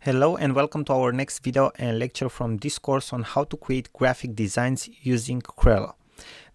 Hello and welcome to our next video and lecture from this course on how to create graphic designs using Crello.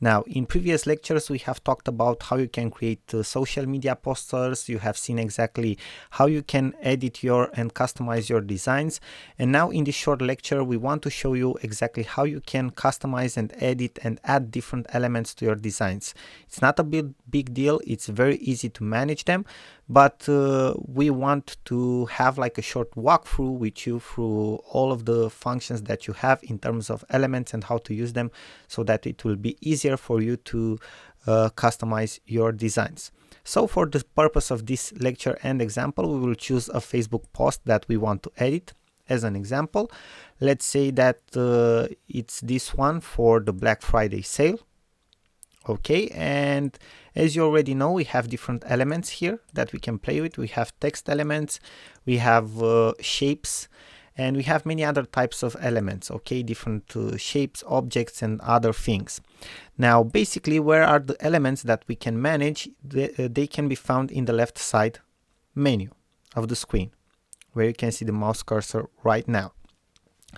Now, in previous lectures, we have talked about how you can create social media posters. You have seen exactly how you can edit and customize your designs. And now in this short lecture, we want to show you exactly how you can customize and edit and add different elements to your designs. It's not a big deal. It's very easy to manage them, but we want to have like a short walkthrough with you through all of the functions that you have in terms of elements and how to use them so that it will be easier for you to customize your designs. So for the purpose of this lecture and example, we will choose a Facebook post that we want to edit. As an example, let's say that it's this one for the Black Friday sale. Okay, and as you already know, we have different elements here that we can play with. We have text elements, we have shapes, and we have many other types of elements, okay, different shapes, objects, and other things. Now, basically, where are the elements that we can manage? They can be found in the left side menu of the screen, where you can see the mouse cursor right now.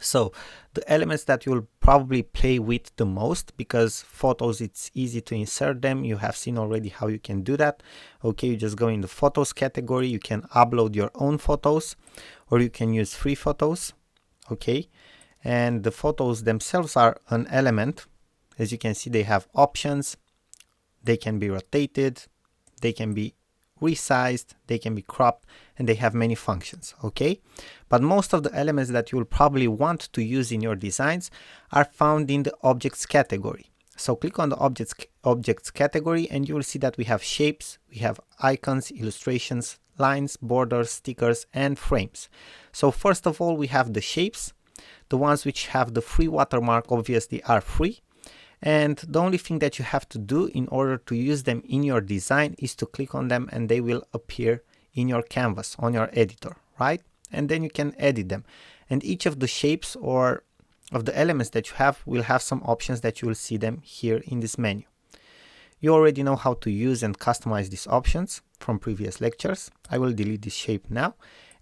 So the elements that you'll probably play with the most, because photos, it's easy to insert them. You have seen already how you can do that. Okay, you just go in the photos category. You can upload your own photos, or you can use free photos. Okay, and the photos themselves are an element. As you can see, they have options. They can be rotated, they can be resized, they can be cropped, and they have many functions. Okay, but most of the elements that you will probably want to use in your designs are found in the objects category. So click on the objects category and you will see that we have shapes, we have icons, illustrations, lines, borders, stickers, and frames. So first of all, we have the shapes. The ones which have the free watermark obviously are free. And the only thing that you have to do in order to use them in your design is to click on them and they will appear in your canvas on your editor, right? And then you can edit them. And each of the shapes or of the elements that you have will have some options that you will see them here in this menu. You already know how to use and customize these options from previous lectures. I will delete this shape now.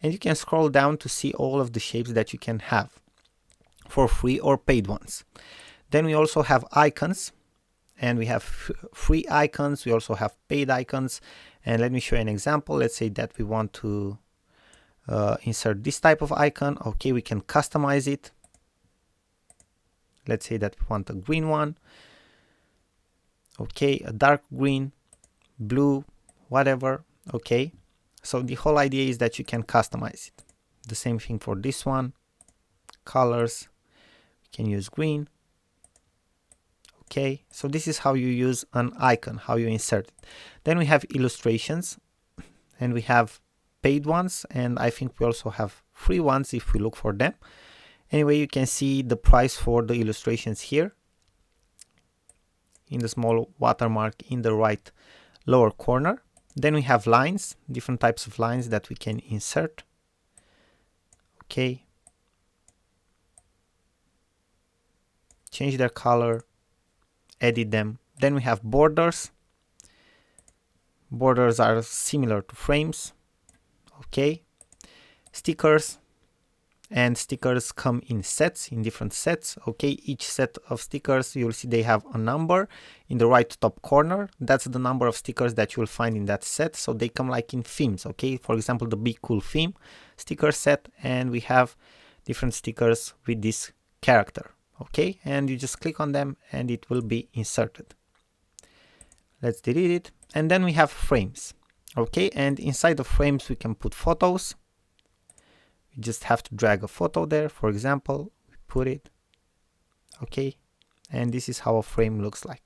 And you can scroll down to see all of the shapes that you can have for free or paid ones. Then we also have icons, and we have free icons. We also have paid icons. And let me show you an example. Let's say that we want to insert this type of icon. Okay, we can customize it. Let's say that we want a green one. Okay, a dark green, blue, whatever. Okay, so the whole idea is that you can customize it. The same thing for this one. Colors, we can use green. Okay, so this is how you use an icon, how you insert it. Then we have illustrations, and we have paid ones, and I think we also have free ones if we look for them. Anyway, you can see the price for the illustrations here in the small watermark in the right lower corner. Then we have lines, different types of lines that we can insert. Okay, change their color, edit them. Then we have borders. Borders are similar to frames. Okay, stickers, and stickers come in sets, in different sets. Okay, each set of stickers, you'll see they have a number in the right top corner. That's the number of stickers that you'll find in that set. So they come like in themes. Okay, for example, the Be Cool theme sticker set, and we have different stickers with this character. Okay, and you just click on them and it will be inserted. Let's delete it. And then we have frames. Okay, and inside the frames we can put photos. We just have to drag a photo there. For example, we put it. Okay, and this is how a frame looks like.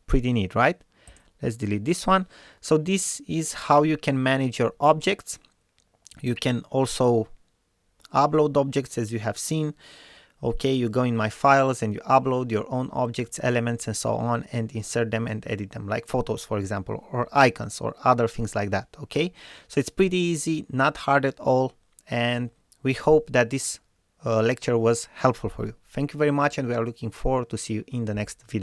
Pretty neat, right? Let's delete this one. So this is how you can manage your objects. You can also upload objects, as you have seen. Okay, you go in My Files and you upload your own objects, elements, and so on, and insert them and edit them, like photos, for example, or icons or other things like that. Okay, so it's pretty easy, not hard at all, and we hope that this lecture was helpful for you. Thank you very much, and we are looking forward to see you in the next video.